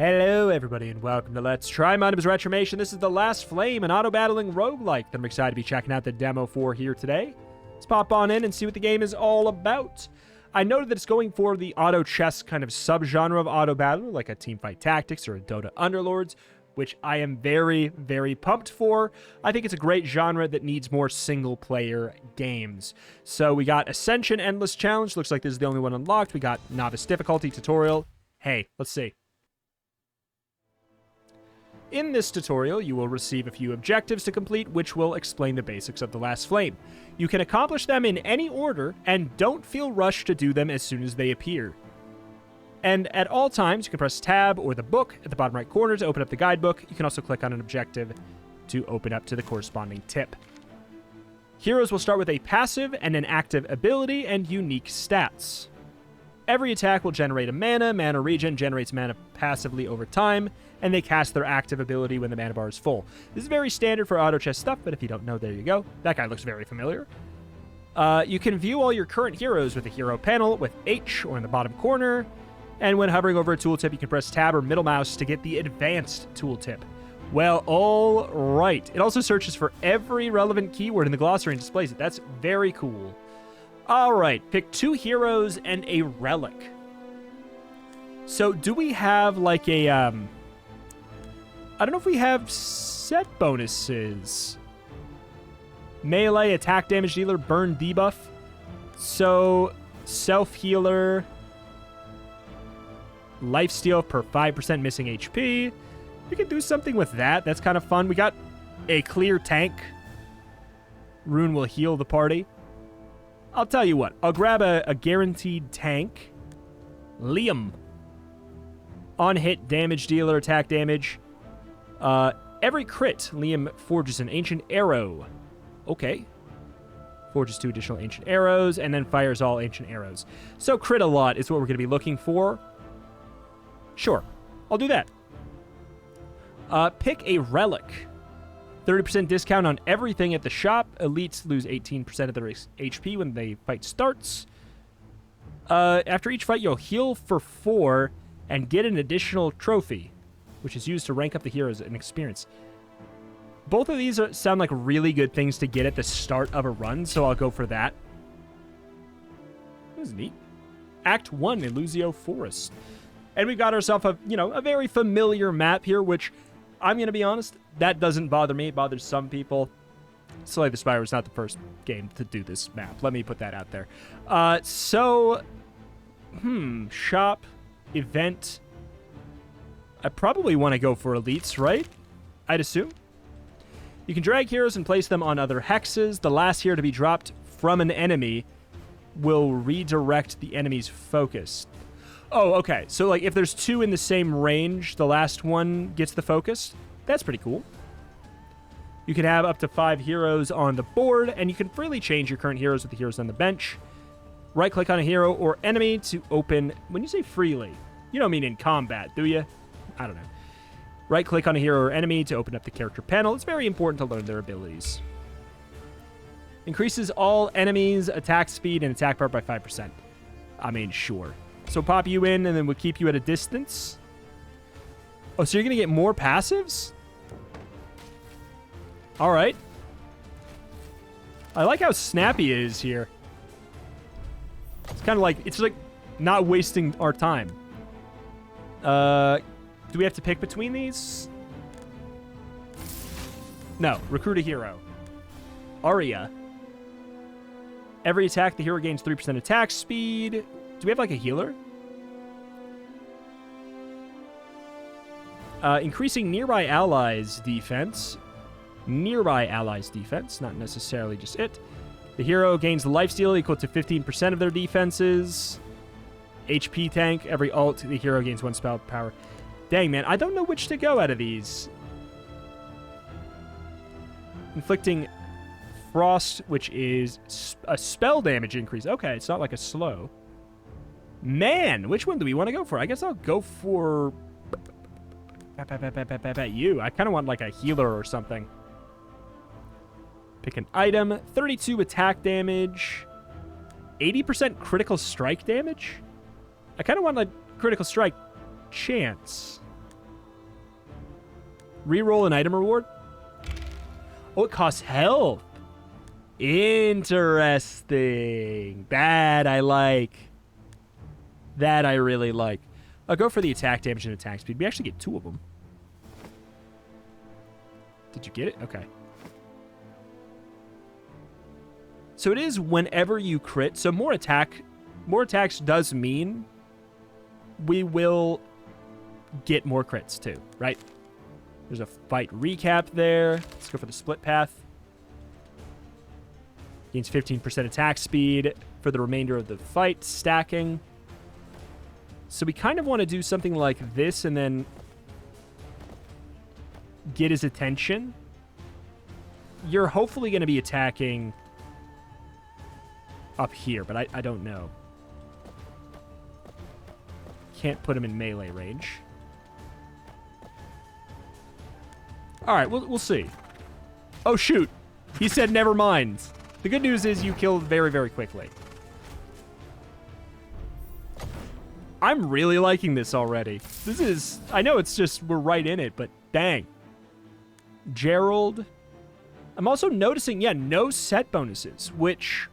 Hello, everybody, and welcome to Let's Try. My name is Retromation. This is the last flame, an auto-battling roguelike that I'm excited to be checking out the demo for here today. Let's pop on in and see what the game is all about. I noted that it's going for the auto chess kind of subgenre of auto-battler, like a Teamfight Tactics or a Dota Underlords, which I am very, very pumped for. I think it's a great genre that needs more single-player games. So we got Ascension Endless Challenge. Looks like this is the only one unlocked. We got Novice Difficulty Tutorial. Hey, let's see. In this tutorial, you will receive a few objectives to complete, which will explain the basics of the last flame. You can accomplish them in any order, and don't feel rushed to do them as soon as they appear. And at all times, you can press Tab or the book at the bottom right corner to open up the guidebook. You can also click on an objective to open up to the corresponding tip. Heroes will start with a passive and an active ability and unique stats. Every attack will generate a mana. Mana regen generates mana passively over time, and they cast their active ability when the mana bar is full. This is very standard for auto chess stuff, but if you don't know, there you go. That guy looks very familiar. You can view all your current heroes with the hero panel with H or in the bottom corner, and when hovering over a tooltip, you can press Tab or middle mouse to get the advanced tooltip. Well, all right. It also searches for every relevant keyword in the glossary and displays it. That's very cool. All right, pick 2 heroes and a relic. So do we have like a, I don't know if we have set bonuses. Melee, attack damage dealer, burn debuff. So self-healer, lifesteal per 5% missing HP. We can do something with that. That's kind of fun. We got a clear tank. Rune will heal the party. I'll tell you what. I'll grab a guaranteed tank. Liam. On hit, damage dealer, attack damage. Every crit, Liam forges an ancient arrow. Okay. Forges 2 additional ancient arrows, and then fires all ancient arrows. So crit a lot is what we're going to be looking for. Sure. I'll do that. Pick a relic. 30% discount on everything at the shop. Elites lose 18% of their HP when the fight starts. After each fight, you'll heal for 4 and get an additional trophy, which is used to rank up the heroes in experience. Both of these sound like really good things to get at the start of a run, so I'll go for that. This is neat. Act 1, Elusio Forest. And we've got ourselves a very familiar map here, which I'm going to be honest, that doesn't bother me. It bothers some people. Slay the Spire was not the first game to do this map. Let me put that out there. Shop, event. I probably want to go for elites, right? I'd assume. You can drag heroes and place them on other hexes. The last hero to be dropped from an enemy will redirect the enemy's focus. Oh, okay. So, like, if there's 2 in the same range, the last one gets the focus. That's pretty cool. You can have up to 5 heroes on the board, and you can freely change your current heroes with the heroes on the bench. Right-click on a hero or enemy to open... When you say freely, you don't mean in combat, do you? I don't know. Right-click on a hero or enemy to open up the character panel. It's very important to learn their abilities. Increases all enemies' attack speed and attack power by 5%. I mean, sure. So pop you in, and then we'll keep you at a distance. Oh, so you're going to get more passives? All right. I like how snappy it is here. It's kind of like, it's like not wasting our time. Do we have to pick between these? No. Recruit a hero. Arya. Every attack, the hero gains 3% attack speed. Do we have, like, a healer? Increasing nearby allies' defense. Nearby allies' defense, not necessarily just it. The hero gains lifesteal equal to 15% of their defenses. HP tank. Every ult, the hero gains 1 spell power. Dang, man. I don't know which to go out of these. Inflicting frost, which is a spell damage increase. Okay, it's not like a slow. Man, which one do we want to go for? I guess I'll go for you. I kind of want like a healer or something. Pick an item. 32 attack damage. 80% critical strike damage? I kind of want like critical strike chance. Reroll an item reward. Oh, it costs health. Interesting. That I like. That I really like. I'll go for the attack damage and attack speed. We actually get 2 of them. Did you get it? Okay. So it is whenever you crit. So more attacks does mean we will get more crits too, right? There's a fight recap there. Let's go for the split path. Gains 15% attack speed for the remainder of the fight, stacking. So we kind of want to do something like this and then get his attention. You're hopefully going to be attacking up here, but I don't know. Can't put him in melee range. All right, we'll see. Oh, shoot. He said never mind. The good news is you killed very, very quickly. I'm really liking this already. This is... I know it's just... We're right in it, but dang. Gerald. I'm also noticing, yeah, no set bonuses, which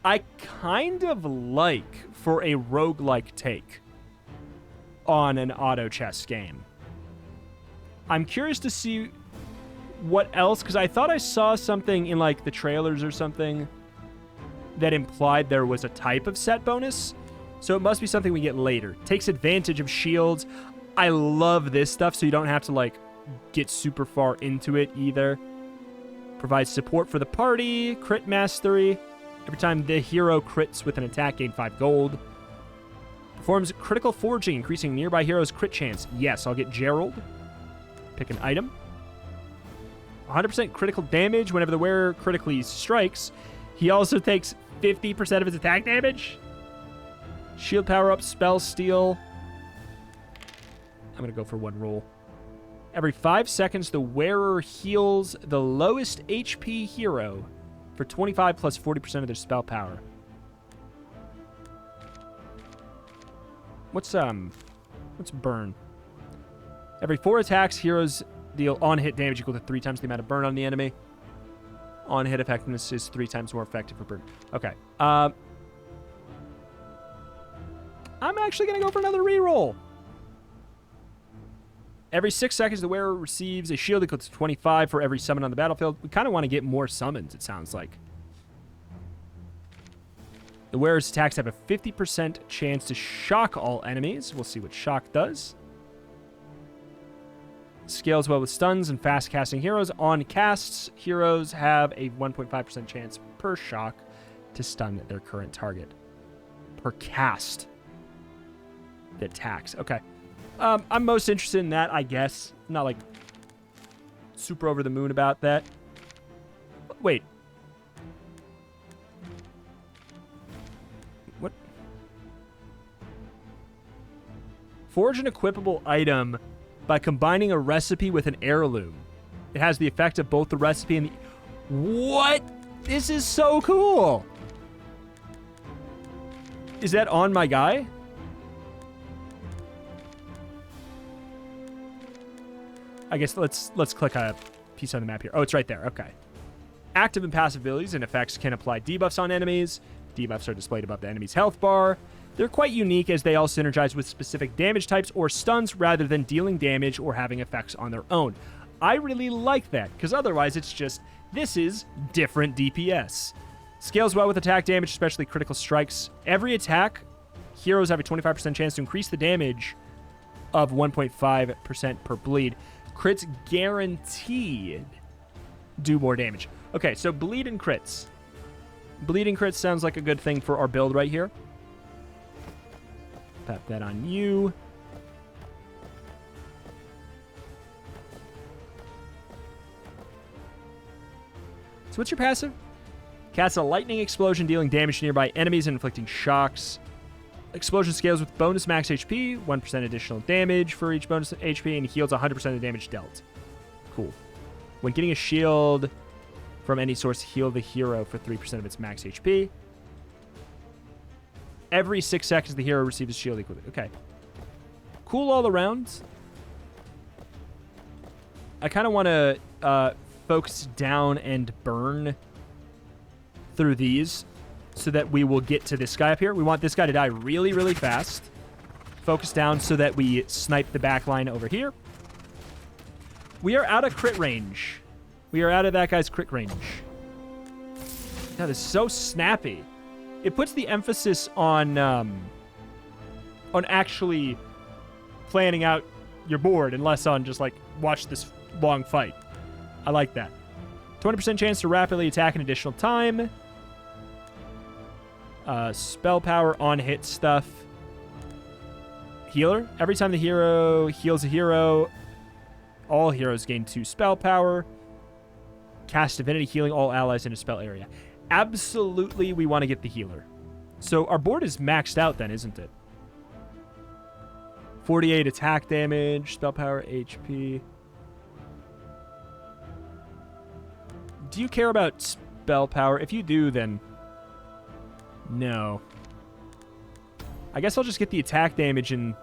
I kind of like for a roguelike take on an auto chess game. I'm curious to see what else, because I thought I saw something in like the trailers or something that implied there was a type of set bonus. So it must be something we get later. Takes advantage of shields. I love this stuff, so you don't have to like get super far into it either. Provides support for the party. Crit mastery. Every time the hero crits with an attack, gain 5 gold. Performs critical forging, increasing nearby heroes' crit chance. Yes, I'll get Gerald. Pick an item. 100% critical damage whenever the wearer critically strikes. He also takes 50% of his attack damage. Shield power up, spell steal. I'm going to go for 1 roll. Every 5 seconds, the wearer heals the lowest HP hero for 25 plus 40% of their spell power. What's burn? Every 4 attacks, heroes deal on-hit damage equal to 3 times the amount of burn on the enemy. On-hit effectiveness is 3 times more effective for burn. Okay. I'm actually going to go for another reroll. Every 6 seconds, the wearer receives a shield equal to 25 for every summon on the battlefield. We kind of want to get more summons, it sounds like. The wearer's attacks have a 50% chance to shock all enemies. We'll see what shock does. Scales well with stuns and fast-casting heroes. On casts, heroes have a 1.5% chance per shock to stun their current target. Per cast that attacks. Okay. I'm most interested in that, I guess. I'm not, like, super over the moon about that. Wait. What? Forge an equipable item by combining a recipe with an heirloom. It has the effect of both the recipe and the... What? This is so cool! Is that on my guy? I guess let's click a piece on the map here. Oh, it's right there. Okay. Active and passive abilities and effects can apply debuffs on enemies. Debuffs are displayed above the enemy's health bar. They're quite unique as they all synergize with specific damage types or stuns rather than dealing damage or having effects on their own. I really like that, because otherwise it's just, this is different DPS. Scales well with attack damage, especially critical strikes. Every attack, heroes have a 25% chance to increase the damage of 1.5% per bleed. Crits guaranteed do more damage. Okay, so bleed and crits. Bleeding crits sounds like a good thing for our build right here. Pop that on you. So what's your passive? Casts a lightning explosion, dealing damage to nearby enemies and inflicting shocks. Explosion scales with bonus max HP, 1% additional damage for each bonus HP, and heals 100% of the damage dealt. Cool. When getting a shield from any source, heal the hero for 3% of its max HP. Every 6 seconds, the hero receives a shield equal to... Okay. Cool all around. I kind of want to focus down and burn through these so that we will get to this guy up here. We want this guy to die really, really fast. Focus down so that we snipe the back line over here. We are out of crit range. We are out of that guy's crit range. That is so snappy. It puts the emphasis on actually planning out your board and less on just like watch this long fight. I like that. 20% chance to rapidly attack an additional time. Spell power on hit stuff. Healer. Every time the hero heals a hero, all heroes gain 2 spell power. Cast divinity healing all allies in a spell area. Absolutely, we want to get the healer. So our board is maxed out then, isn't it? 48 attack damage, spell power, HP. Do you care about spell power? If you do, then no. I guess I'll just get the attack damage and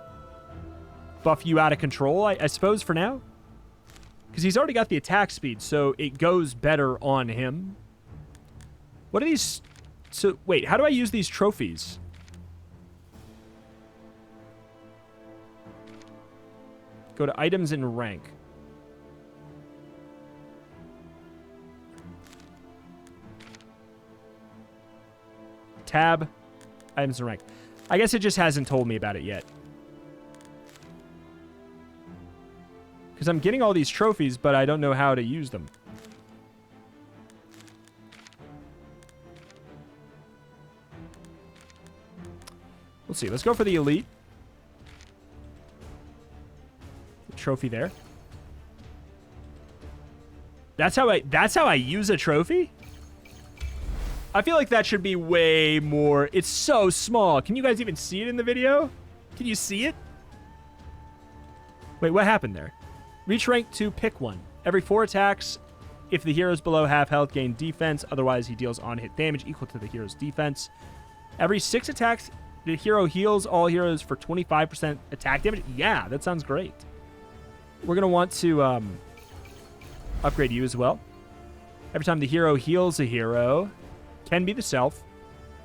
buff you out of control, I suppose, for now. Because he's already got the attack speed, so it goes better on him. What are these? So, wait, how do I use these trophies? Go to items and rank. Tab, items and rank. I guess it just hasn't told me about it yet. Because I'm getting all these trophies, but I don't know how to use them. Let's see. Let's go for the elite. The trophy there. That's how I use a trophy? I feel like that should be way more. It's so small. Can you guys even see it in the video? Can you see it? Wait, what happened there? Reach rank 2, pick one. Every 4 attacks, if the hero is below half health, gain defense. Otherwise, he deals on-hit damage equal to the hero's defense. Every 6 attacks, the hero heals all heroes for 25% attack damage. Yeah, that sounds great. We're going to want to upgrade you as well. Every time the hero heals a hero, can be the self.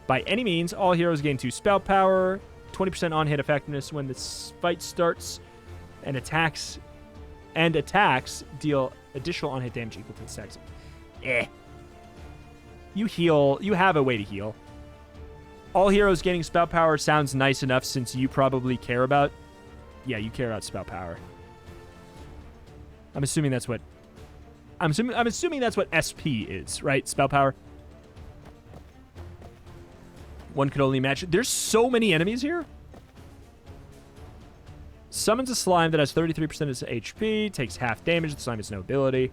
By any means, all heroes gain 2 spell power, 20% on-hit effectiveness when the fight starts, and attacks deal additional on-hit damage equal to the sex. You heal. You have a way to heal. All heroes gaining spell power sounds nice enough since you probably care about... Yeah, you care about spell power. I'm assuming that's what... I'm assuming that's what SP is, right? Spell power. One could only match... There's so many enemies here. Summons a slime that has 33% of its HP. Takes half damage. The slime has no ability.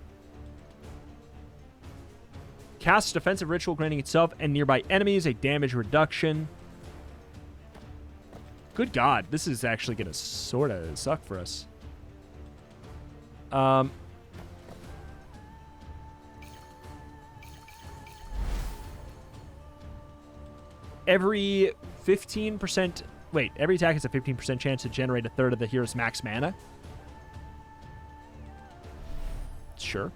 Casts defensive ritual, granting itself and nearby enemies a damage reduction. Good God. This is actually going to sort of suck for us. Every 15%... Wait, every attack has a 15% chance to generate a third of the hero's max mana? Sure.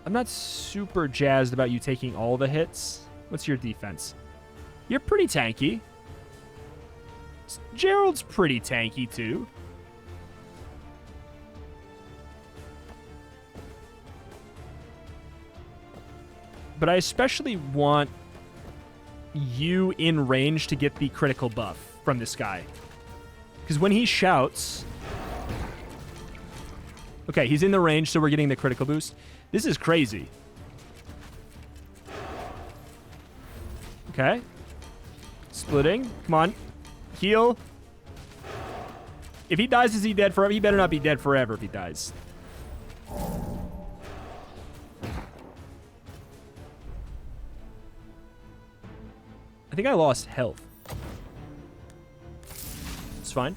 I'm not super jazzed about you taking all the hits. What's your defense? You're pretty tanky. Gerald's pretty tanky, too. But I especially want you in range to get the critical buff from this guy. Because when he shouts... Okay, he's in the range, so we're getting the critical boost. This is crazy. Okay. Splitting. Come on. Heal. If he dies, is he dead forever? He better not be dead forever if he dies. I think I lost health. It's fine.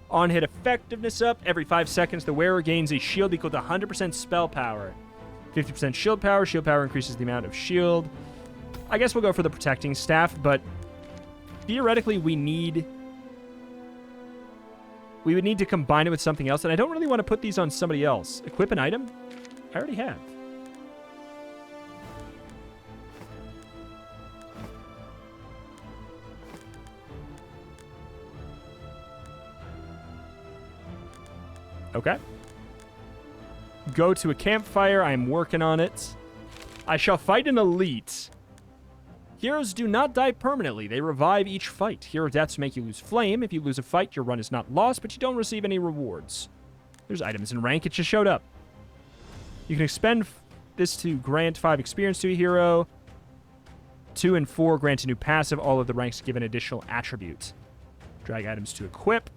On-hit effectiveness up. Every 5 seconds, the wearer gains a shield equal to 100% spell power. 50% shield power. Shield power increases the amount of shield. I guess we'll go for the protecting staff, but theoretically, we need we would need to combine it with something else, and I don't really want to put these on somebody else. Equip an item? I already have. Okay. Go to a campfire. I am working on it. I shall fight an elite. Heroes do not die permanently. They revive each fight. Hero deaths make you lose flame. If you lose a fight, your run is not lost, but you don't receive any rewards. There's items in rank. It just showed up. You can expend this to grant 5 experience to a hero. 2 and 4 grant a new passive. All of the ranks give an additional attribute. Drag items to equip.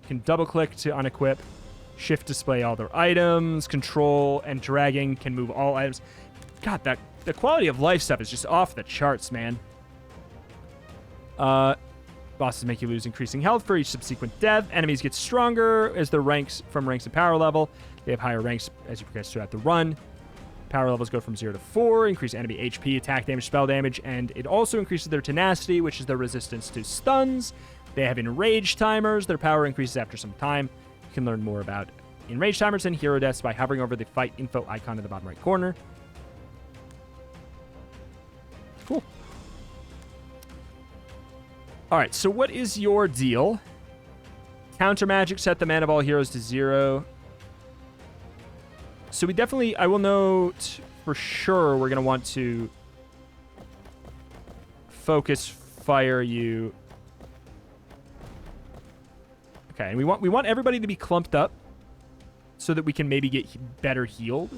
You can double-click to unequip. Shift display all their items. Control and dragging can move all items. God, the quality of life stuff is just off the charts, man. Bosses make you lose increasing health for each subsequent death. Enemies get stronger as their ranks from ranks and power level. They have higher ranks as you progress throughout the run. Power levels go from 0 to 4, increase enemy HP, attack damage, spell damage, and it also increases their tenacity, which is their resistance to stuns. They have enrage timers. Their power increases after some time. You can learn more about enrage timers and hero deaths by hovering over the fight info icon in the bottom right corner. Cool. All right, so what is your deal? Counter magic, set the mana of all heroes to 0. So we definitely, I will note for sure we're going to want to focus fire you. Okay, and we want everybody to be clumped up so that we can maybe get better healed.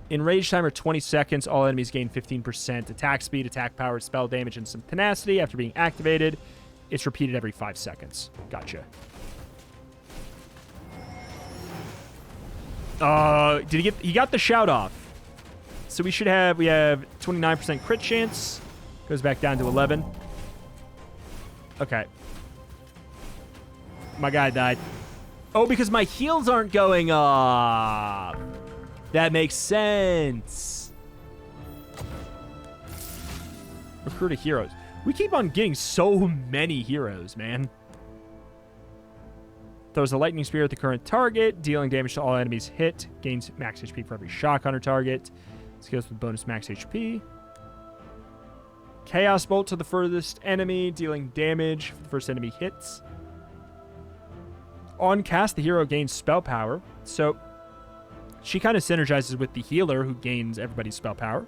Enrage timer 20 seconds. All enemies gain 15% attack speed, attack power, spell damage, and some tenacity after being activated. It's repeated every 5 seconds. Gotcha. Did he get... He got the shout off. So we should have... We have 29% crit chance. Goes back down to 11. Okay. My guy died. Oh, because my heals aren't going up. That makes sense. Recruit a heroes. We keep on getting so many heroes, man. Throws a lightning spear at the current target, dealing damage to all enemies hit. Gains max HP for every shock on her target. Skills with bonus max HP. Chaos bolt to the furthest enemy, dealing damage for the first enemy hits. On cast, the hero gains spell power. So she kind of synergizes with the healer who gains everybody's spell power.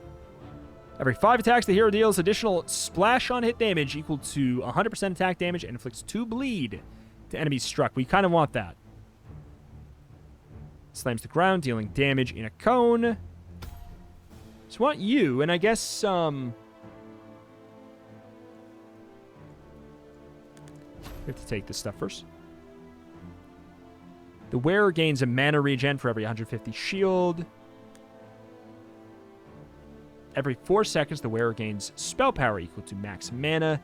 Every 5 attacks, the hero deals additional splash on hit damage equal to 100% attack damage and inflicts 2 bleed to enemies struck. We kind of want that. Slams the ground, dealing damage in a cone. So I want you, and I guess, we have to take this stuff first. The wearer gains a mana regen for every 150 shield. Every 4 seconds, the wearer gains spell power equal to max mana.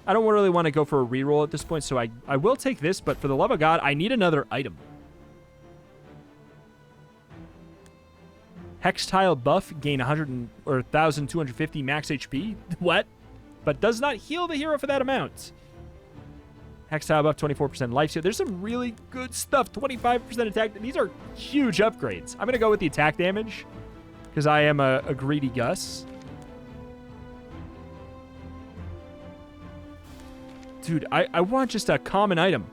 I don't really want to go for a reroll at this point, so I will take this, but for the love of God, I need another item. Hex tile buff, gain 1,250 max HP. What? But does not heal the hero for that amount. Hex tile buff, 24% life steal. There's some really good stuff. 25% attack. These are huge upgrades. I'm going to go with the attack damage because I am a greedy Gus. Dude, I want just a common item.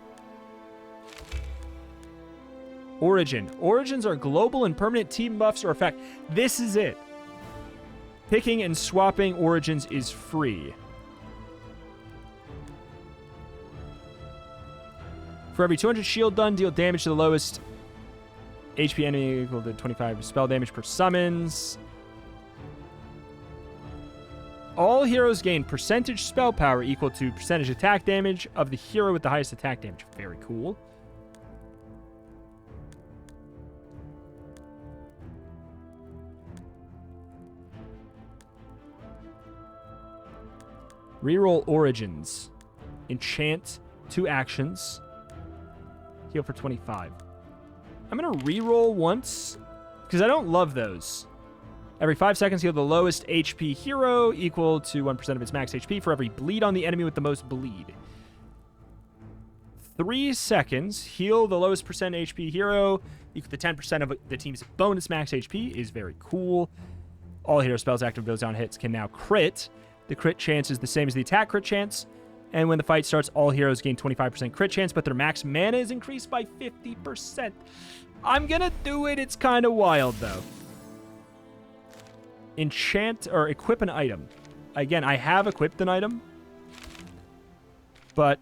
Origin. Origins are global and permanent team buffs or effect. This is it. Picking and swapping origins is free. For every 200 shield done, deal damage to the lowest HP enemy equal to 25 spell damage per summons. All heroes gain percentage spell power equal to percentage attack damage of the hero with the highest attack damage. Very cool. Reroll origins. Enchant 2 actions. Heal for 25. I'm going to reroll once because I don't love those. Every 5 seconds, heal the lowest HP hero equal to 1% of its max HP for every bleed on the enemy with the most bleed. 3 seconds, heal the lowest percent HP hero equal to 10% of the team's bonus max HP is very cool. All hero spells active abilities on hits can now crit. The crit chance is the same as the attack crit chance. And when the fight starts, all heroes gain 25% crit chance, but their max mana is increased by 50%. I'm gonna do it. It's kind of wild, though. Enchant or equip an item. Again, I have equipped an item, but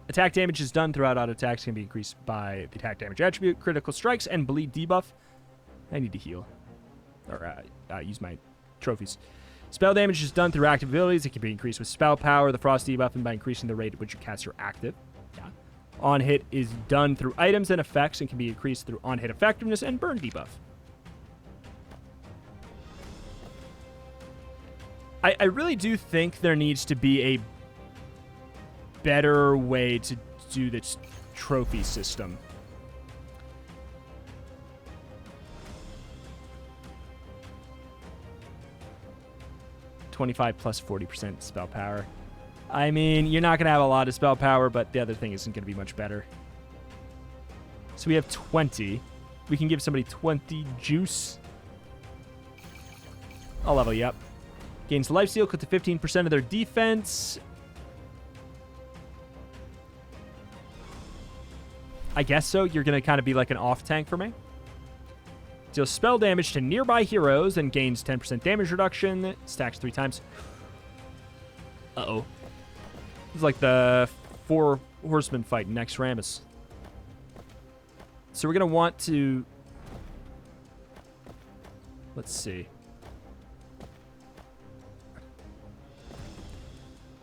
attack damage is done throughout auto attacks can be increased by the attack damage attribute, critical strikes, and bleed debuff. I need to heal or use my trophies. Spell damage is done through active abilities. It can be increased with spell power, the frost debuff, and by increasing the rate at which you cast your active. Yeah. On hit is done through items and effects and can be increased through on hit effectiveness and burn debuff. I really do think there needs to be a better way to do this trophy system. $25 plus 40% spell power. I mean, you're not going to have a lot of spell power, but the other thing isn't going to be much better. So we have 20. We can give somebody 20 juice. I'll level you up. Gains lifesteal equal to 15% of their defense. I guess so. You're going to kind of be like an off tank for me. Deals spell damage to nearby heroes and gains 10% damage reduction. Stacks 3 times. Uh-oh. It's like the 4 horsemen fight in Next Ramus. So we're going to want to... Let's see.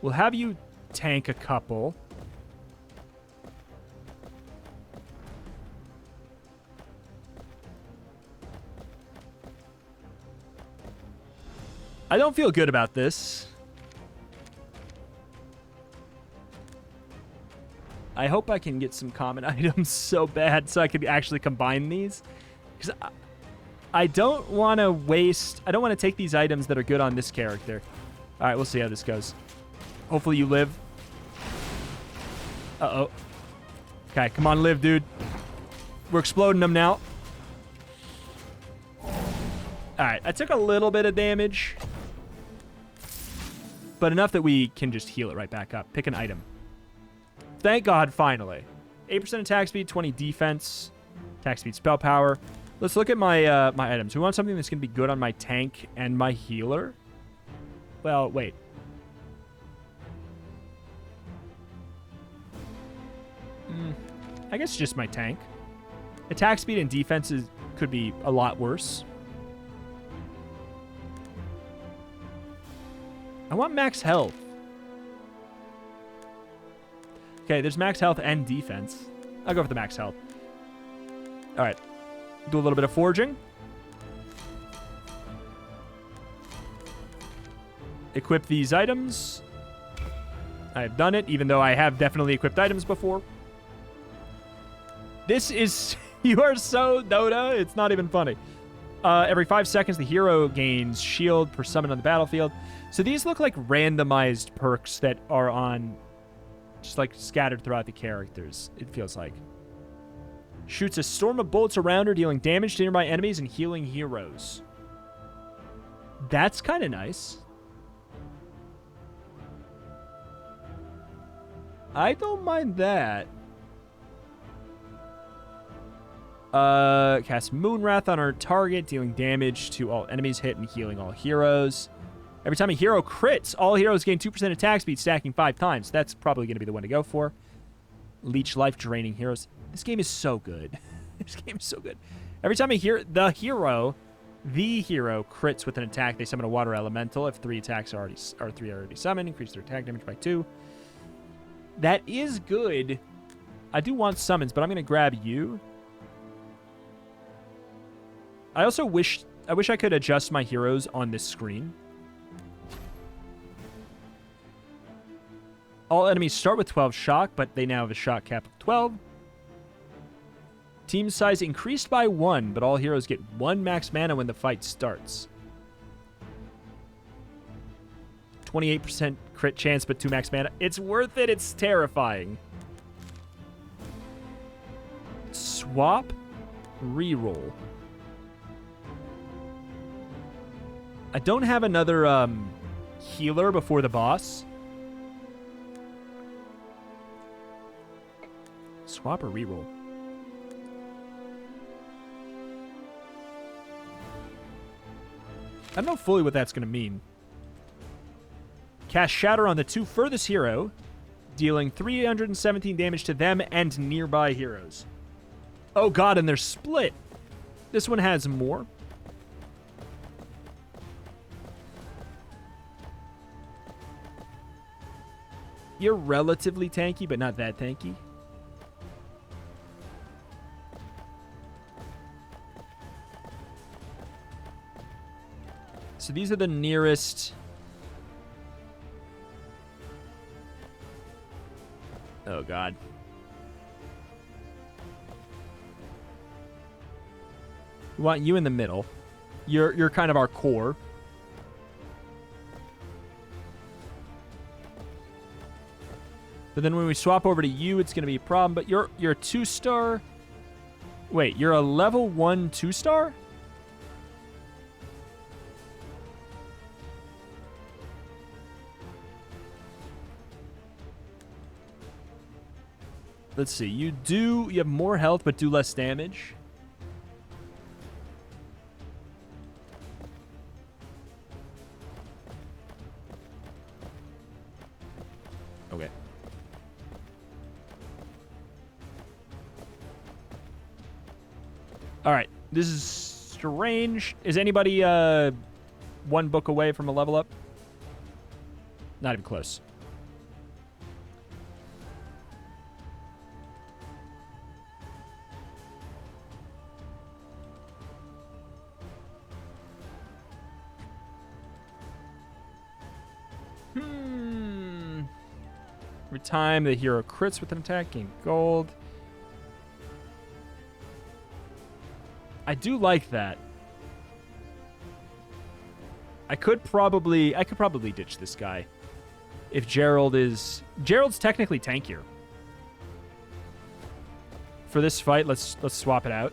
We'll have you tank a couple. I don't feel good about this. I hope I can get some common items so bad so I could actually combine these. Because I don't want to waste... I don't want to take these items that are good on this character. All right, we'll see how this goes. Hopefully you live. Uh-oh. Okay, come on, live, dude. We're exploding them now. All right, I took a little bit of damage. But enough that we can just heal it right back up. Pick an item. Thank God, finally. 8% attack speed, 20 defense. Attack speed, spell power. Let's look at my my items. We want something that's going to be good on my tank and my healer. Well, wait. I guess just my tank. Attack speed and defense could be a lot worse. I want max health. Okay, there's max health and defense. I'll go for the max health. All right. Do a little bit of forging. Equip these items. I've done it, even though I have definitely equipped items before. This is... You are so Dota. It's not even funny. Every 5 seconds, the hero gains shield per summon on the battlefield. So these look like randomized perks that are on... Just like scattered throughout the characters, it feels like. Shoots a storm of bullets around her, dealing damage to nearby enemies and healing heroes. That's kind of nice. I don't mind that. Cast Moonwrath on our target, dealing damage to all enemies hit and healing all heroes. Every time a hero crits, all heroes gain 2% attack speed, stacking 5 times. That's probably going to be the one to go for. Leech life, draining heroes. This game is so good. This game is so good. Every time the hero crits with an attack, they summon a water elemental. If 3 attacks are already summoned, increase their attack damage by 2. That is good. I do want summons, but I'm going to grab you. I also wish I could adjust my heroes on this screen. All enemies start with 12 shock, but they now have a shock cap of 12. Team size increased by 1, but all heroes get 1 max mana when the fight starts. 28% crit chance, but 2 max mana. It's worth it. It's terrifying. Swap, reroll. I don't have another healer before the boss. Swap or reroll? I don't know fully what that's going to mean. Cast Shatter on the 2 furthest hero, dealing 317 damage to them and nearby heroes. Oh god, and they're split. This one has more. You're relatively tanky, but not that tanky. So these are the nearest. Oh god. We want you in the middle. You're kind of our core. But then when we swap over to you, it's going to be a problem. But you're a 2-star. Wait, you're a level 1 2-star? Let's see. You have more health, but do less damage. Okay. All right. This is strange. Is anybody 1 book away from a level up? Not even close. Every time the hero crits with an attack, gain gold. I do like that. I could probably ditch this guy. If Gerald's technically tankier. For this fight, let's swap it out.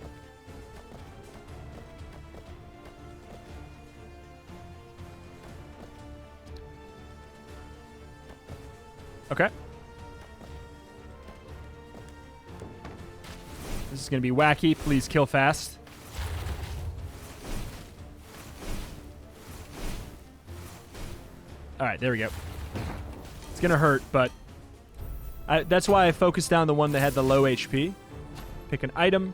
Okay. This is going to be wacky. Please kill fast. All right, there we go. It's going to hurt, but that's why I focused down the one that had the low HP. Pick an item.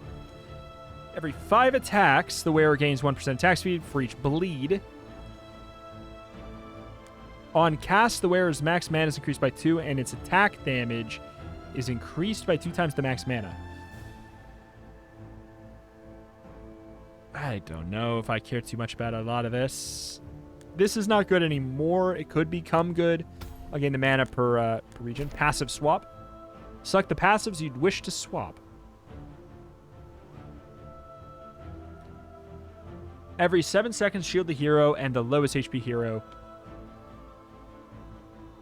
Every 5 attacks, the wearer gains 1% attack speed for each bleed. On cast, the wearer's max mana is increased by 2, and its attack damage is increased by 2 times the max mana. I don't know if I care too much about a lot of this. This is not good anymore. It could become good. I'll gain the mana per region. Passive swap. Select the passives you'd wish to swap. Every 7 seconds, shield the hero and the lowest HP hero.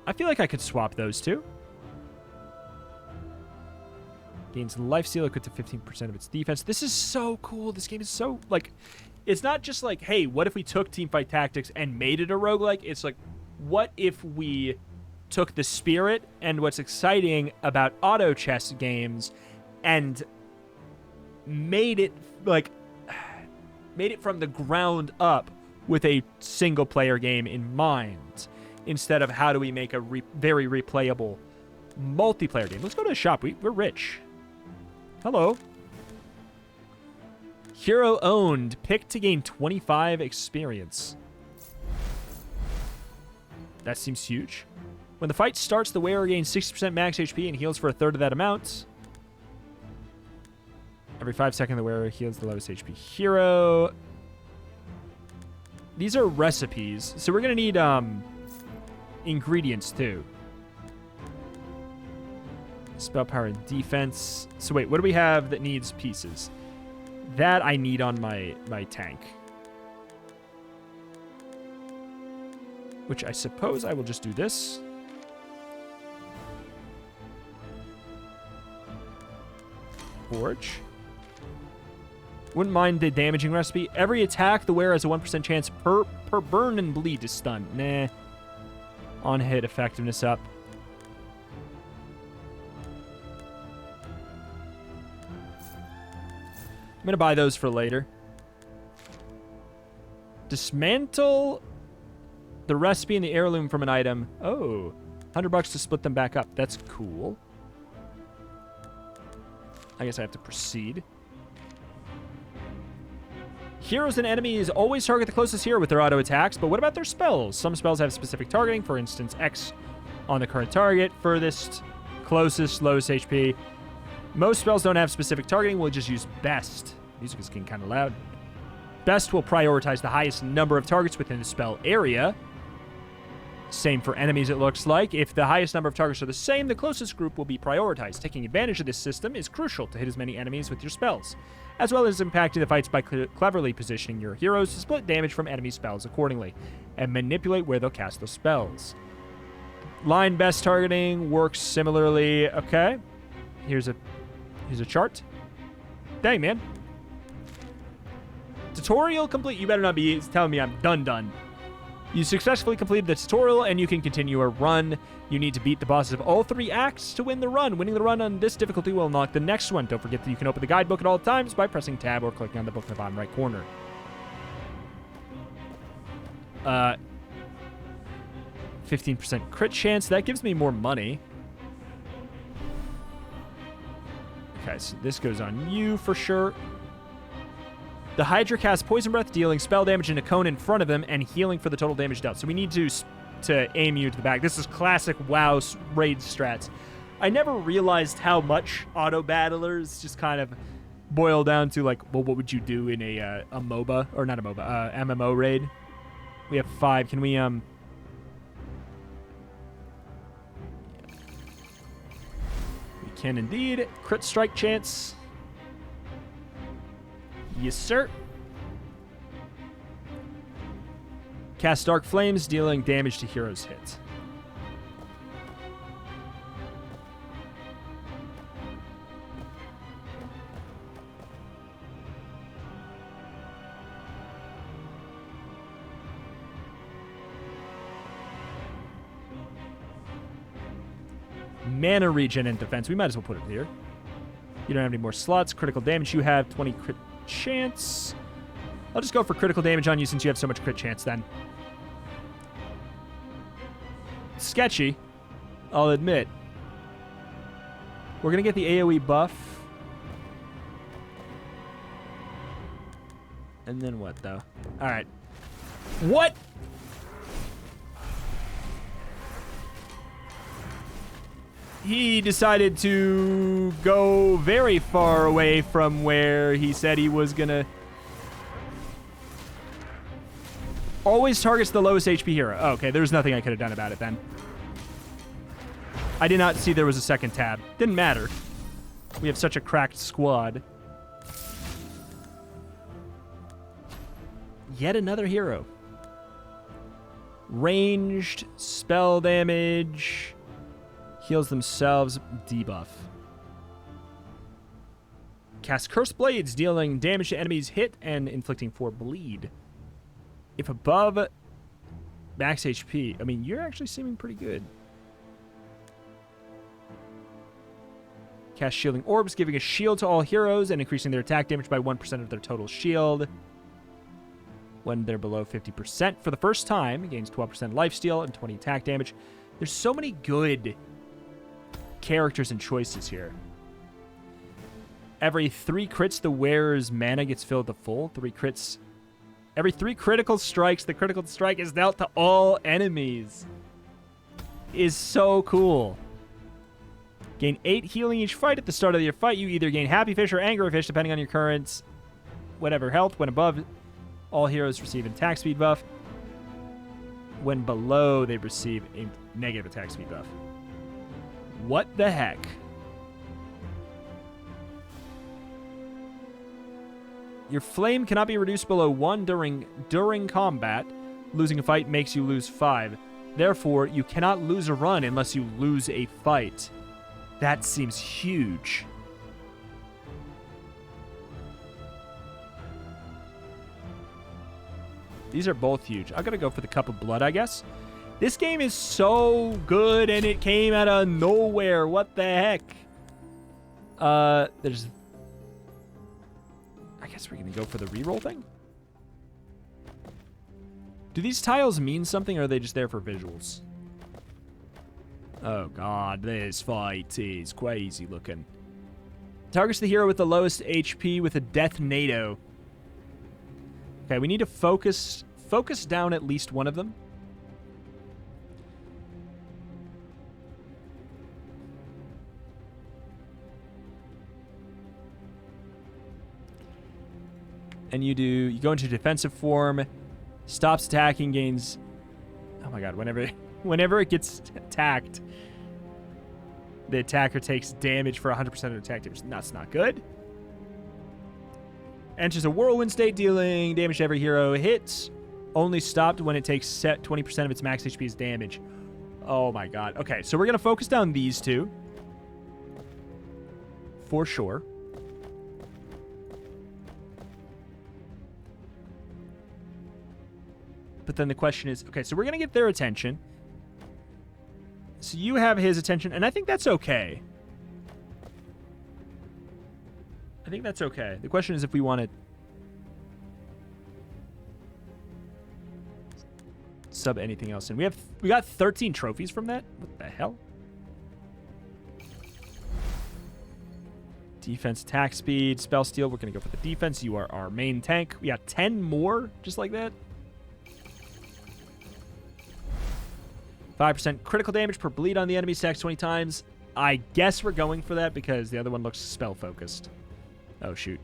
I feel like I could swap those two. Gains lifesteal equal to 15% of its defense. This is so cool. This game is so, like, it's not just like, hey, what if we took Teamfight Tactics and made it a roguelike? It's like, what if we took the spirit and what's exciting about auto chess games and made it, like, made it from the ground up with a single-player game in mind, instead of how do we make a very replayable multiplayer game. Let's go to the shop. We're rich. Hello. Hero owned. Pick to gain 25 experience. That seems huge. When the fight starts, the wearer gains 60% max HP and heals for a third of that amount. Every 5 seconds, the wearer heals the lowest HP hero. These are recipes, so we're going to need ingredients too. Spell power and defense. So wait, what do we have that needs pieces? That I need on my tank. which I suppose I will just do this. Forge. Wouldn't mind the damaging recipe. Every attack the wearer has a 1% chance per burn and bleed to stun. Nah. On hit effectiveness up. I'm going to buy those for later. Dismantle the recipe and the heirloom from an item. Oh, $100 to split them back up. That's cool. I guess I have to proceed. Heroes and enemies always target the closest hero with their auto attacks, but what about their spells? Some spells have specific targeting, for instance, X on the current target, furthest, closest, lowest HP. Most spells don't have specific targeting, we'll just use best. Music is getting kind of loud. Best will prioritize the highest number of targets within the spell area. Same for enemies, it looks like. If the highest number of targets are the same, the closest group will be prioritized. Taking advantage of this system is crucial to hit as many enemies with your spells, as well as impacting the fights by cleverly positioning your heroes to split damage from enemy spells accordingly, and manipulate where they'll cast those spells. Line best targeting works similarly. Okay, here's a chart. Dang, man. Tutorial complete. You better not be telling me I'm done. You successfully completed the tutorial, and you can continue a run. You need to beat the bosses of all 3 acts to win the run. Winning the run on this difficulty will unlock the next one. Don't forget that you can open the guidebook at all times by pressing tab or clicking on the book in the bottom right corner. 15% crit chance. That gives me more money. Okay, so this goes on you for sure. The Hydra casts Poison Breath, dealing spell damage in a cone in front of them and healing for the total damage dealt. So we need to aim you to the back. This is classic WoW raid strats. I never realized how much Autobattlers just kind of boil down to, like, well, what would you do in a MOBA, or not a MOBA, MMO raid? We have 5. Can we, We can indeed. Crit strike chance. Yes, sir. Cast Dark Flames, dealing damage to heroes hit. Mana regen and defense. We might as well put it here. You don't have any more slots. Critical damage. You have 20 crit chance. I'll just go for critical damage on you since you have so much crit chance then. Sketchy, I'll admit. We're going to get the AoE buff. And then what, though? All right. What? He decided to go very far away from where he said he was gonna. Always targets the lowest HP hero. Oh, okay, there's nothing I could have done about it then. I did not see there was a second tab. Didn't matter. We have such a cracked squad. Yet another hero. Ranged, spell damage. Heals themselves, debuff. Cast Cursed Blades, dealing damage to enemies hit and inflicting 4 bleed. If above max HP, I mean, you're actually seeming pretty good. Cast Shielding Orbs, giving a shield to all heroes and increasing their attack damage by 1% of their total shield. When they're below 50% for the first time, gains 12% lifesteal and 20 attack damage. There's so many good characters and choices here. Every 3 crits, the wearer's mana gets filled to full. 3 crits. Every 3 critical strikes, the critical strike is dealt to all enemies. Is so cool. Gain 8 healing each fight. At the start of your fight, you either gain Happy Fish or Angry Fish, depending on your current whatever health. When above, all heroes receive an attack speed buff. When below, they receive a negative attack speed buff. What the heck? Your flame cannot be reduced below 1 during combat. Losing a fight makes you lose 5. Therefore, you cannot lose a run unless you lose a fight. That seems huge. These are both huge. I'm going to go for the Cup of Blood, I guess. This game is so good, and it came out of nowhere. What the heck? There's... I guess we're going to go for the reroll thing? Do these tiles mean something, or are they just there for visuals? Oh, God. This fight is crazy looking. Targets the hero with the lowest HP with a Death NATO. Okay, we need to focus down at least one of them. And you go into defensive form, stops attacking, gains... Oh my god, whenever it gets attacked, the attacker takes damage for 100% of attack damage. That's not good. Enters a whirlwind state, dealing damage to every hero. Hits only stopped when it takes 20% of its max HP as damage. Oh my god. Okay, so we're going to focus down these two. For sure. But then the question is, okay, so we're going to get their attention. So you have his attention, and I think that's okay. I think that's okay. The question is if we want to sub anything else in. We got 13 trophies from that? What the hell? Defense, attack speed, spell steal. We're going to go for the defense. You are our main tank. We got 10 more just like that. 5% critical damage per bleed on the enemy, stacks 20 times. I guess we're going for that because the other one looks spell focused. Oh, shoot.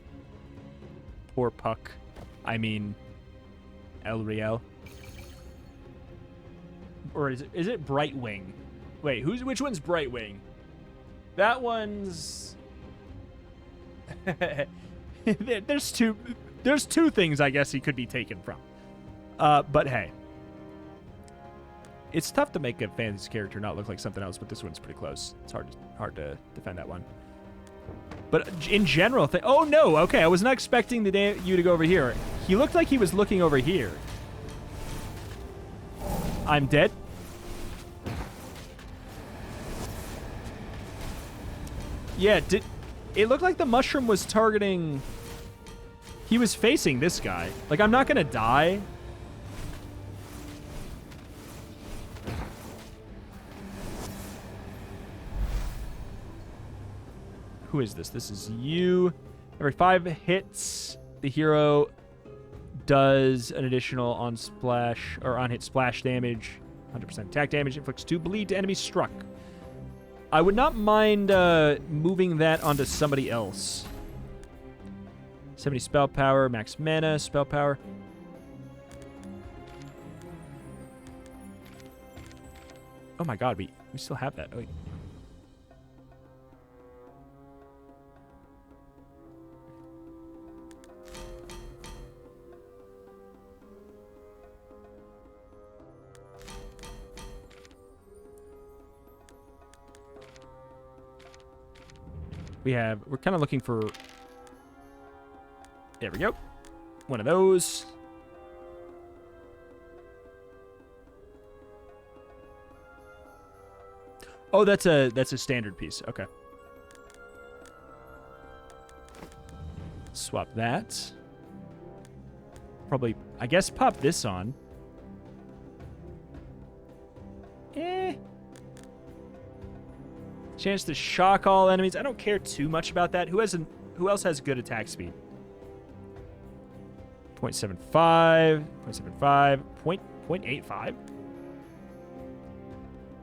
Poor Puck. I mean, Elriel. Or is it Brightwing? Wait, which one's Brightwing? That one's... there's two things I guess he could be taken from. But hey. It's tough to make a fantasy character not look like something else, but this one's pretty close. It's hard to defend that one. But in general, oh no, okay, I was not expecting you to go over here. He looked like he was looking over here. I'm dead. Yeah, it looked like the mushroom was targeting... He was facing this guy. Like, I'm not gonna die. Who is this? This is you. Every 5 hits, the hero does an additional on-hit splash damage, 100% attack damage, inflicts 2 bleed to enemies struck. I would not mind moving that onto somebody else. 70 spell power, max mana, spell power. Oh my god, we still have that. Oh, we're kind of looking for... There we go. One of those. Oh, that's a standard piece. Okay. Swap that. Probably, I guess, pop this on. Chance to shock all enemies. I don't care too much about that. Who else has good attack speed? 0.75, 0.75, 0.85?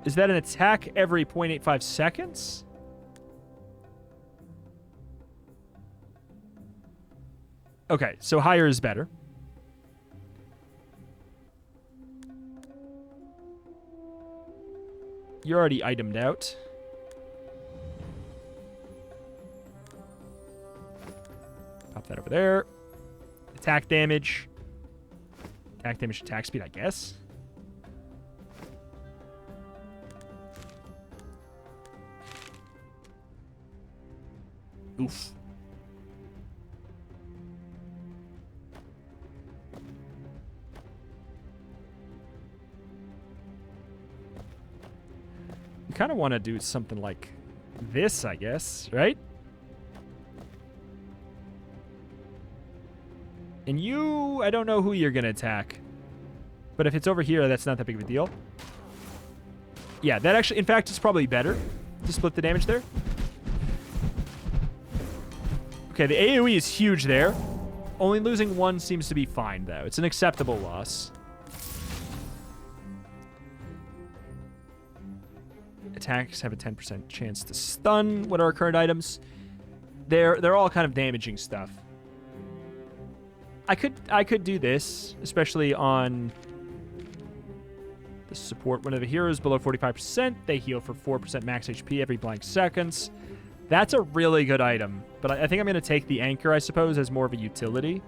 Is that an attack every 0.85 seconds? Okay, so higher is better. You're already itemed out. Pop that over there. Attack damage. Attack damage, attack speed, I guess. Oof. You kind of want to do something like this, I guess, right? And you, I don't know who you're going to attack. But if it's over here, that's not that big of a deal. Yeah, that actually, in fact, it's probably better to split the damage there. Okay, the AoE is huge there. Only losing one seems to be fine, though. It's an acceptable loss. Attacks have a 10% chance to stun. What are our current items? They're all kind of damaging stuff. I could do this, especially on the support. One of the heroes below 45%, they heal for 4% max HP every blank seconds. That's a really good item, but I think I'm going to take the anchor, I suppose, as more of a utility.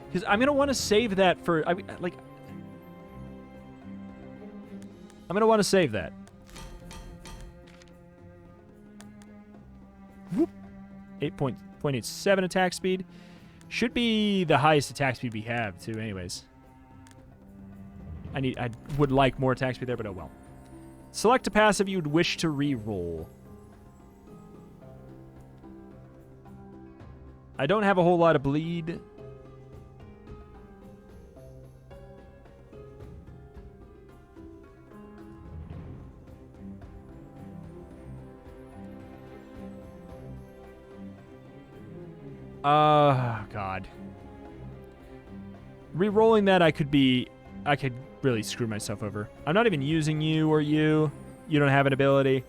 Because I'm going to want to save that for, I'm going to want to save that. Whoop. 8.87 attack speed. Should be the highest attack speed we have, too, anyways. I would like more attack speed there, but oh well. Select a passive you would wish to re-roll. I don't have a whole lot of bleed. God. Re-rolling that, I could really screw myself over. I'm not even using you or you. You don't have an ability.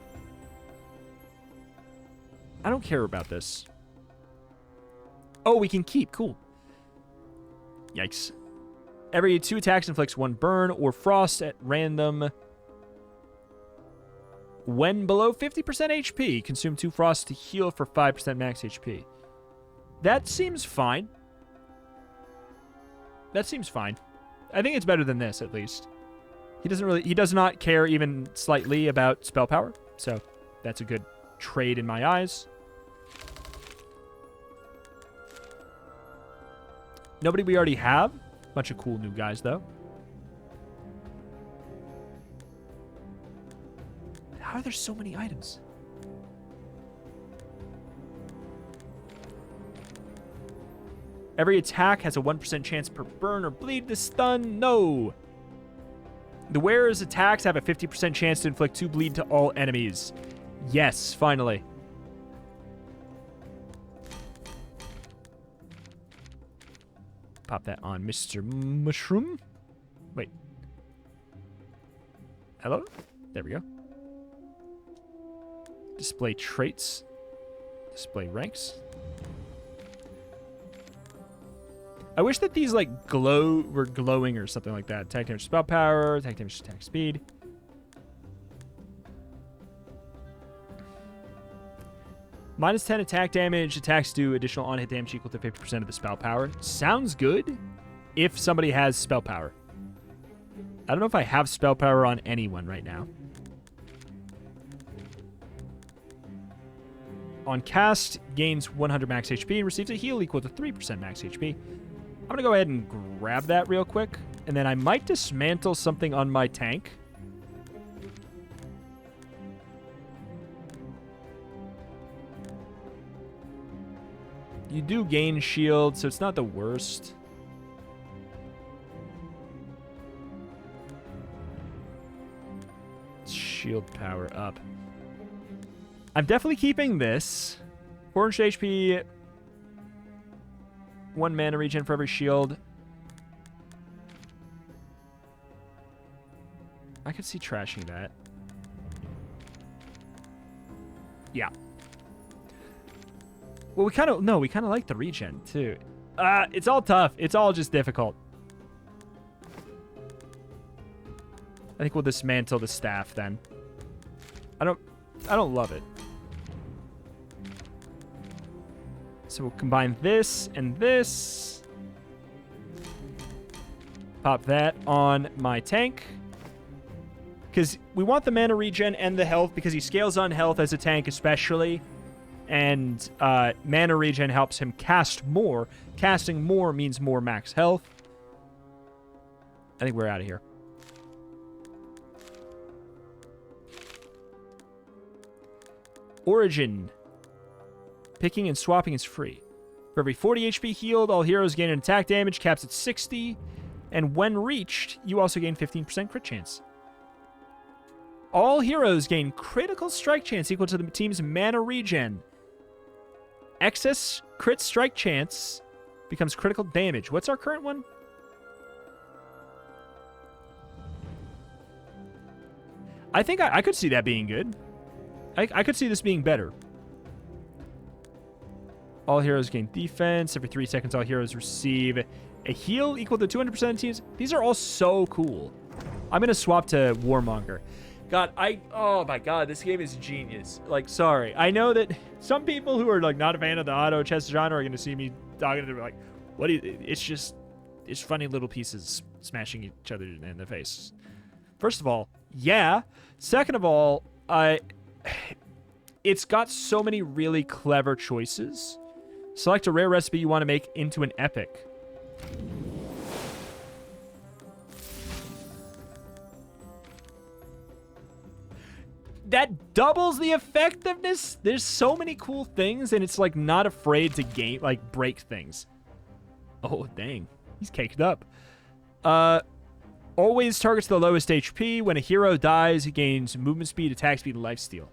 I don't care about this. Oh, we can keep. Cool. Yikes. Every 2 attacks inflicts 1 burn or frost at random. When below 50% HP, consume 2 frost to heal for 5% max HP. That seems fine. That seems fine. I think it's better than this, at least. He does not care even slightly about spell power, so that's a good trade in my eyes. Nobody we already have. Bunch of cool new guys, though. How are there so many items? Every attack has a 1% chance per burn or bleed to stun. No. The wearer's attacks have a 50% chance to inflict 2 bleed to all enemies. Yes, finally. Pop that on Mr. Mushroom. Wait. Hello? There we go. Display traits. Display ranks. I wish that these, like, were glowing or something like that. Attack damage, spell power, attack damage, attack speed. Minus 10 attack damage. Attacks do additional on-hit damage equal to 50% of the spell power. Sounds good if somebody has spell power. I don't know if I have spell power on anyone right now. On cast, gains 100 max HP and receives a heal equal to 3% max HP. I'm going to go ahead and grab that real quick, and then I might dismantle something on my tank. You do gain shield, so it's not the worst. Shield power up. I'm definitely keeping this. 400 HP... 1 mana regen for every shield. I could see trashing that. Yeah. Well, we kind of like the regen, too. It's all tough. It's all just difficult. I think we'll dismantle the staff, then. I don't love it. So we'll combine this and this. Pop that on my tank. Because we want the mana regen and the health, because he scales on health as a tank especially. And mana regen helps him cast more. Casting more means more max health. I think we're out of here. Origin. Picking and swapping is free. For every 40 HP healed, all heroes gain an attack damage, caps at 60. And when reached, you also gain 15% crit chance. All heroes gain critical strike chance equal to the team's mana regen. Excess crit strike chance becomes critical damage. What's our current one? I think I could see that being good. I could see this being better. All heroes gain defense. Every 3 seconds, all heroes receive a heal equal to 200% of teams. These are all so cool. I'm going to swap to Warmonger. God, oh my God, this game is genius. Like, sorry. I know that some people who are, like, not a fan of the auto chess genre are going to see me talking to them like, what do you, it's funny little pieces smashing each other in the face. First of all, yeah. Second of all, it's got so many really clever choices. Select a rare recipe you want to make into an epic. That doubles the effectiveness. There's so many cool things, and it's like not afraid to break things. Oh, dang. He's caked up. Always targets the lowest HP. When a hero dies, he gains movement speed, attack speed, and lifesteal.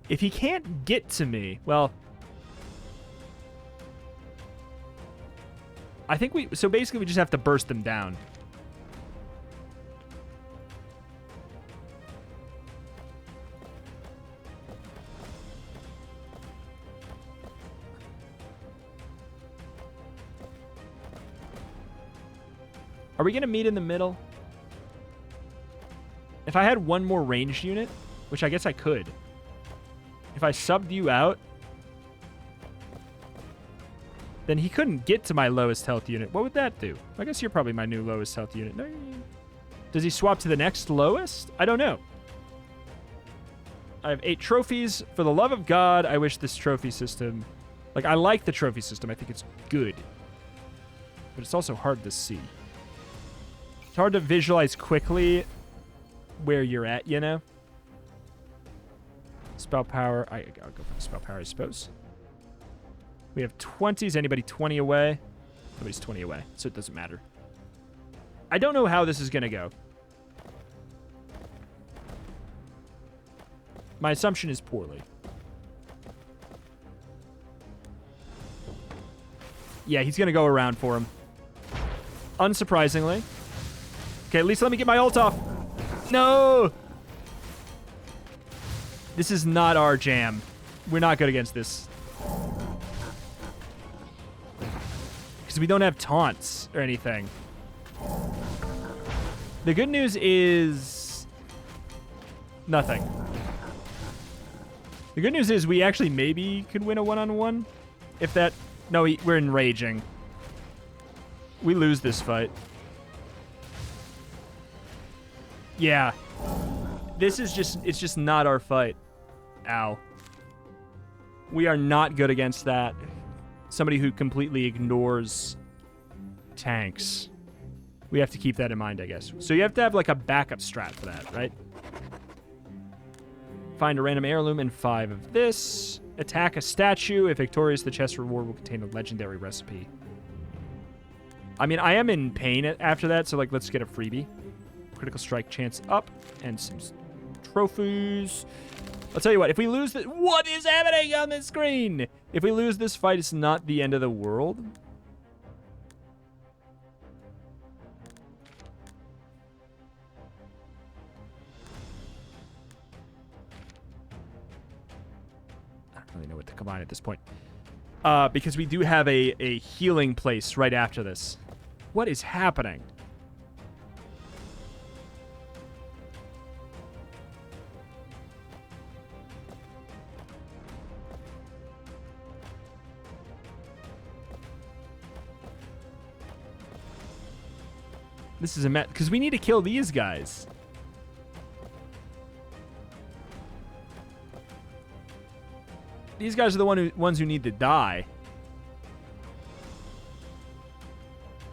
If he can't get to me, well, I think so basically we just have to burst them down. Are we going to meet in the middle? If I had one more ranged unit, which I guess I could. If I subbed you out, then he couldn't get to my lowest health unit. What would that do? I guess you're probably my new lowest health unit. No, does he swap to the next lowest? I don't know. I have 8 trophies. For the love of God, I wish this trophy system... Like, I like the trophy system. I think it's good. But it's also hard to see. It's hard to visualize quickly where you're at, you know? Spell power. I'll go for the spell power, I suppose. We have 20s. Anybody 20 away? Nobody's 20 away, so it doesn't matter. I don't know how this is going to go. My assumption is poorly. Yeah, he's going to go around for him. Unsurprisingly. Okay, at least let me get my ult off. No! This is not our jam. We're not good against this. Because we don't have taunts or anything. The good news is... nothing. The good news is we actually maybe could win a one-on-one. If that... no, we're enraging. We lose this fight. Yeah. This is just... it's just not our fight. Ow. We are not good against that. Somebody who completely ignores tanks. We have to keep that in mind, I guess. So you have to have, like, a backup strat for that, right? Find a random heirloom and 5 of this. Attack a statue. If victorious, the chest reward will contain a legendary recipe. I mean, I am in pain after that, so, like, let's get a freebie. Critical strike chance up. And some trophies. I'll tell you what, if we lose this... what is happening on the screen? If we lose this fight, it's not the end of the world. I don't really know what to combine at this point. Because we do have a healing place right after this. What is happening? This is a mess, because we need to kill these guys. These guys are the ones who need to die.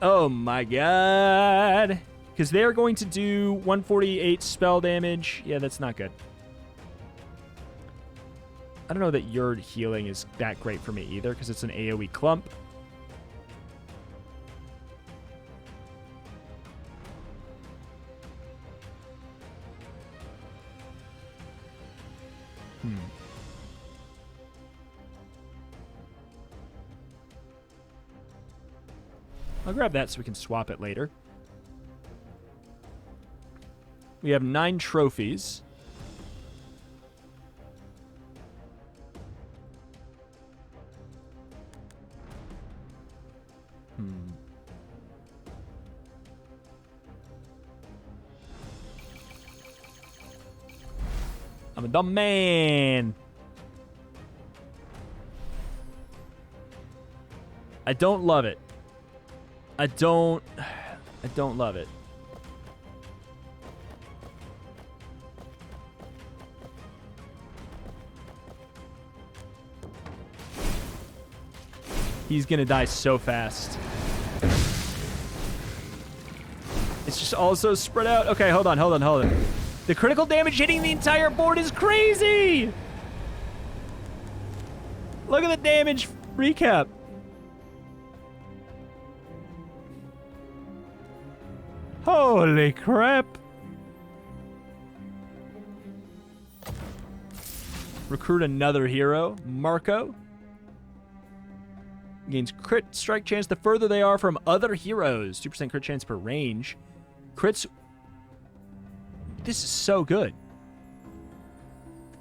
Oh my god. Because they're going to do 148 spell damage. Yeah, that's not good. I don't know that your healing is that great for me either, because it's an AoE clump. I'll grab that so we can swap it later. We have 9 trophies. I'm a dumb man. I don't love it. I don't love it. He's gonna die so fast. It's just also spread out. Okay, hold on. The critical damage hitting the entire board is crazy! Look at the damage recap. Holy crap. Recruit another hero. Marco. Gains crit strike chance the further they are from other heroes. 2% crit chance per range. Crits. This is so good.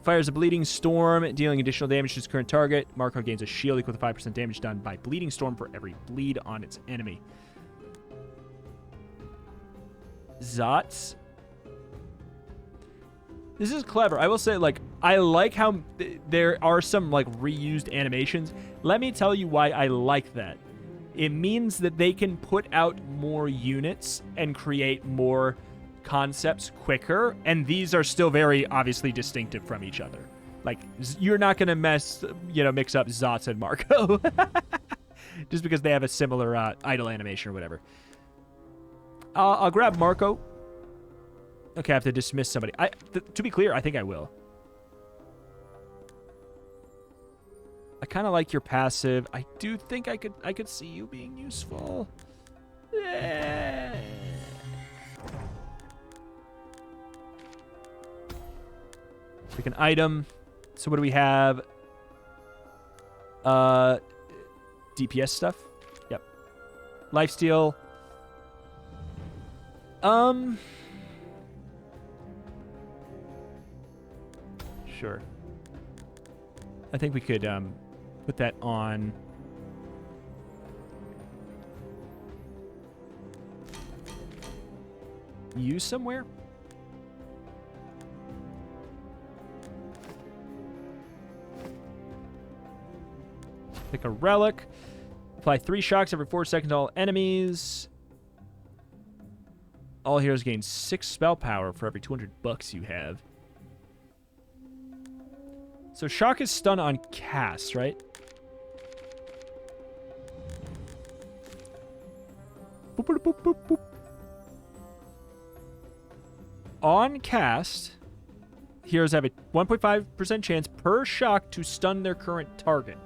Fires a bleeding storm, dealing additional damage to its current target. Marco gains a shield equal to 5% damage done by bleeding storm for every bleed on its enemy. Zots. This is clever. I will say, like, I like how there are some, like, reused animations. Let me tell you why I like that. It means that they can put out more units and create more concepts quicker, and these are still very obviously distinctive from each other. Like, you're not going to mix up Zots and Marco just because they have a similar idle animation or whatever. I'll grab Marco. Okay, I have to dismiss somebody. To be clear, I think I will. I kind of like your passive. I do think I could see you being useful. Pick an item. So what do we have? DPS stuff. Yep. Lifesteal. Sure. I think we could put that on. Use somewhere? Pick a relic. Apply 3 shocks every 4 seconds to all enemies. All heroes gain 6 spell power for every 200 bucks you have. So shock is stun on cast, right? Boop, boop, boop, boop, boop. On cast, heroes have a 1.5% chance per shock to stun their current target.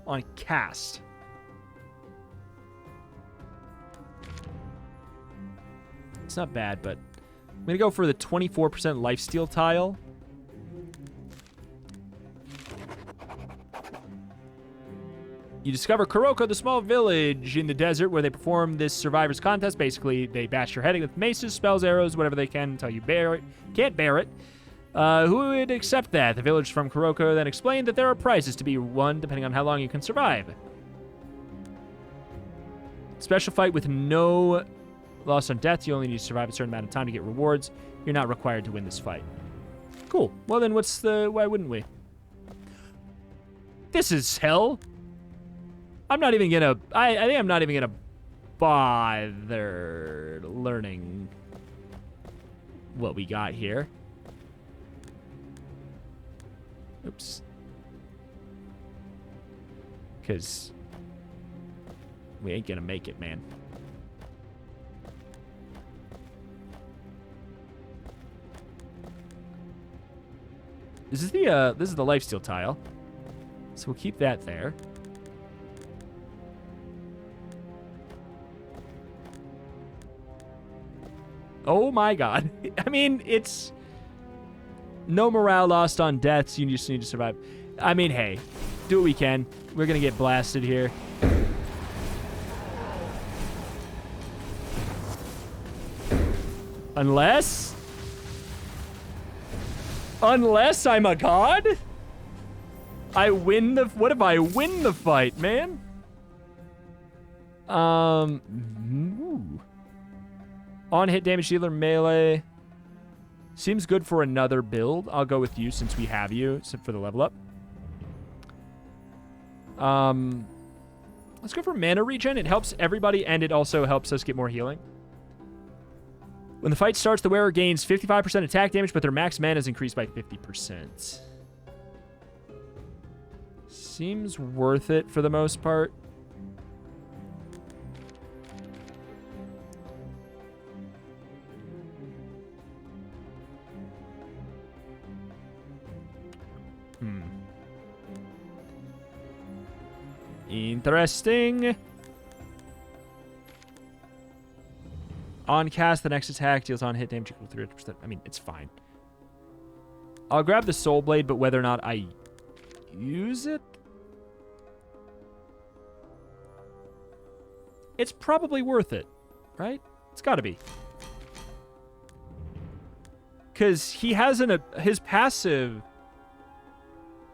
On cast. It's not bad, but I'm going to go for the 24% lifesteal tile. You discover Kuroko, the small village in the desert where they perform this survivor's contest. Basically, they bash your head with maces, spells, arrows, whatever they can until you can't bear it. Who would accept that? The village from Kuroko then explained that there are prizes to be won depending on how long you can survive. Special fight with no loss on death. You only need to survive a certain amount of time to get rewards. You're not required to win this fight. Cool. Well, then why wouldn't we? This is hell. I'm not even gonna... I think I'm not even gonna bother learning what we got here. Oops. Because we ain't gonna make it, man. This is the lifesteal tile. So we'll keep that there. Oh my god. I mean, it's no morale lost on deaths. You just need to survive. I mean, hey, do what we can. We're gonna get blasted here. Unless I'm a god? I win the... What if I win the fight, man? Ooh. On hit damage dealer melee. Seems good for another build. I'll go with you since we have you for the level up. Let's go for mana regen. It helps everybody, and it also helps us get more healing. When the fight starts, the wearer gains 55% attack damage, but their max mana is increased by 50%. Seems worth it for the most part. Interesting. On cast, the next attack deals on hit damage equal to 300%. I mean, it's fine. I'll grab the Soul Blade, but whether or not I use it, it's probably worth it, right? It's got to be. Because he has his passive,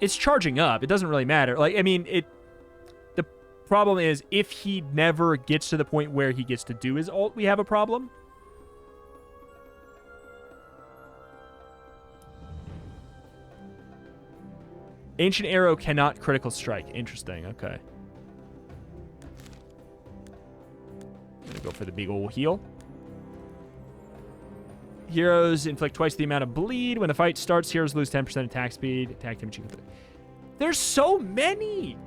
it's charging up. It doesn't really matter. Like, I mean, the problem is if he never gets to the point where he gets to do his ult, we have a problem. Ancient Arrow cannot critical strike. Interesting. Okay. Gonna go for the big ol' heal. Heroes inflict twice the amount of bleed. When the fight starts, heroes lose 10% attack speed. Attack damage equal to... There's so many!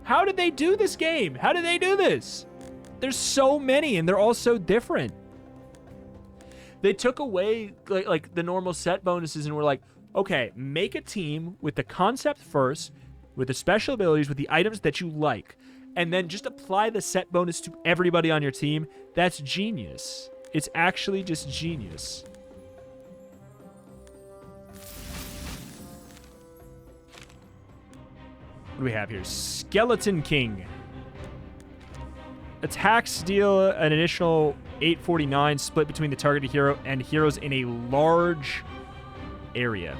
How did they do this game? How did they do this? There's so many, and they're all so different. They took away like the normal set bonuses and were like, okay, make a team with the concept first, with the special abilities, with the items that you like, and then just apply the set bonus to everybody on your team. That's genius. It's actually just genius. What do we have here? Skeleton King. Attacks deal an additional 849 split between the targeted hero and heroes in a large area.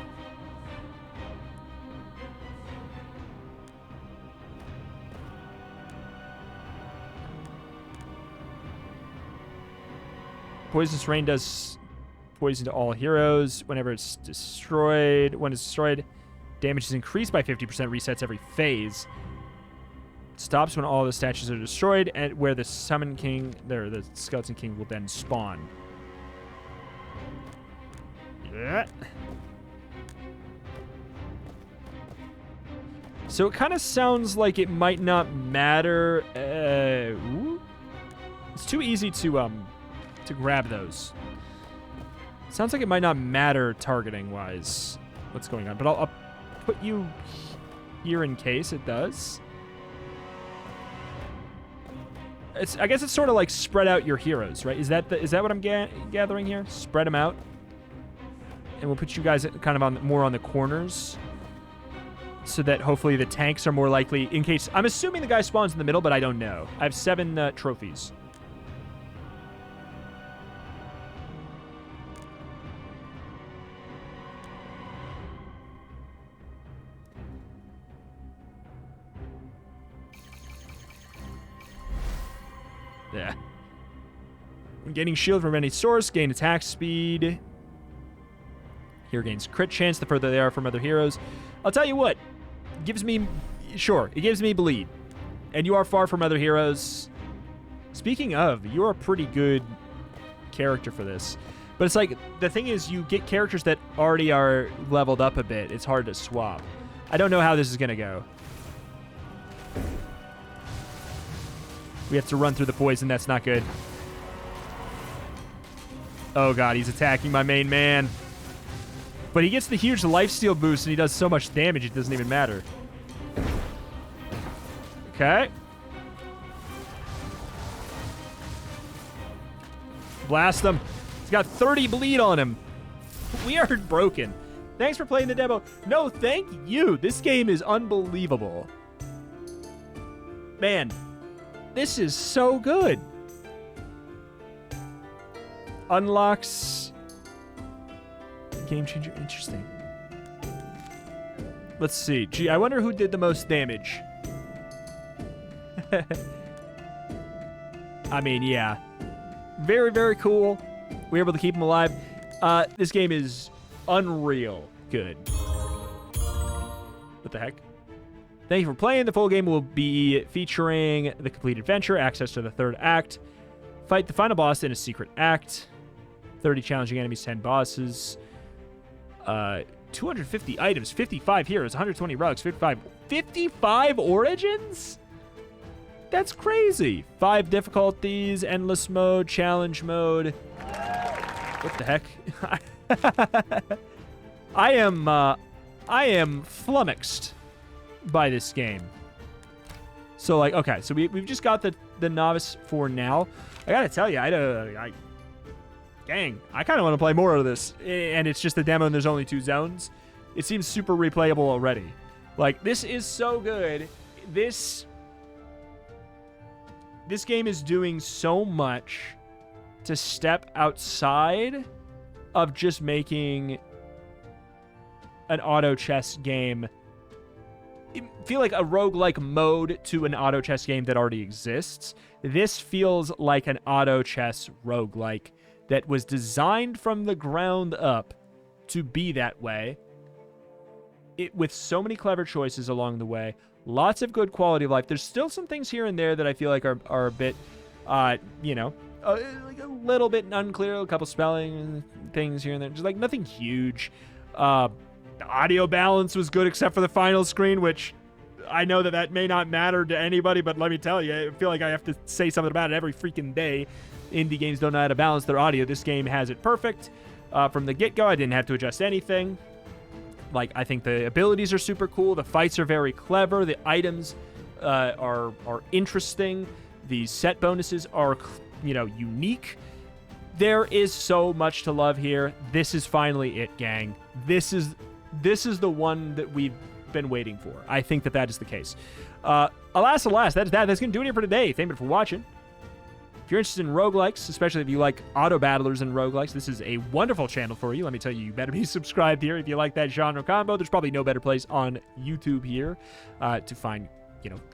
Poisonous Rain does poison to all heroes whenever it's destroyed. When it's destroyed, damage is increased by 50%, resets every phase. Stops when all the statues are destroyed, and where the Summon King, the Skeleton King, will then spawn. Yeah. So it kind of sounds like it might not matter. It's too easy to grab those. Sounds like it might not matter targeting-wise what's going on, but I'll put you here in case it does. I guess it's sort of like spread out your heroes, right? Is that what I'm gathering here? Spread them out, and we'll put you guys kind of more on the corners, so that hopefully the tanks are more likely. In case I'm assuming the guy spawns in the middle, but I don't know. I have 7 trophies. Yeah. When gaining shield from any source, gain attack speed. Hero gains crit chance the further they are from other heroes. I'll tell you what. It gives me bleed. And you are far from other heroes. Speaking of, you're a pretty good character for this. But it's like, the thing is, you get characters that already are leveled up a bit. It's hard to swap. I don't know how this is going to go. We have to run through the poison. That's not good. Oh, God. He's attacking my main man. But he gets the huge lifesteal boost, and he does so much damage, it doesn't even matter. Okay. Blast him. He's got 30 bleed on him. We are broken. Thanks for playing the demo. No, thank you. This game is unbelievable. Man, this is so good. Unlocks. Game changer. Interesting. Let's see. Gee, I wonder who did the most damage. I mean, yeah. Very, very cool. We were able to keep him alive. This game is unreal good. What the heck? Thank you for playing. The full game will be featuring the complete adventure, access to the third act, fight the final boss in a secret act, 30 challenging enemies, 10 bosses, 250 items, 55 heroes, 120 rugs, 55 origins? That's crazy. 5 difficulties, endless mode, challenge mode. What the heck? I am flummoxed by this game. So, like, okay, so we've just got the novice for now. I gotta tell you, dang, I kind of want to play more of this. And it's just a demo and there's only 2 zones. It seems super replayable already. Like, this is so good. This game is doing so much to step outside of just making an auto chess game feel like a roguelike mode to an auto chess game that already exists. This feels like an auto chess roguelike that was designed from the ground up to be that way. With so many clever choices along the way. Lots of good quality of life. There's still some things here and there that I feel like are a bit, like a little bit unclear. A couple spelling things here and there. Just like nothing huge. The audio balance was good except for the final screen, which I know that may not matter to anybody, but let me tell you, I feel like I have to say something about it every freaking day. Indie games don't know how to balance their audio. This game has it perfect. From the get-go, I didn't have to adjust anything. Like, I think the abilities are super cool. The fights are very clever. The items are interesting. The set bonuses are, unique. There is so much to love here. This is finally it, gang. This is the one that we've been waiting for. I think that is the case. Alas, that's that. That's going to do it here for today. Thank you for watching. If you're interested in roguelikes, especially if you like Autobattlers and roguelikes, this is a wonderful channel for you. Let me tell you, you better be subscribed here if you like that genre combo. There's probably no better place on YouTube here to find,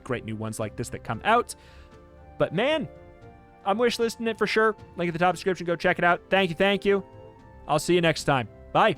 great new ones like this that come out. But man, I'm wishlisting it for sure. Link at the top description. Go check it out. Thank you. I'll see you next time. Bye.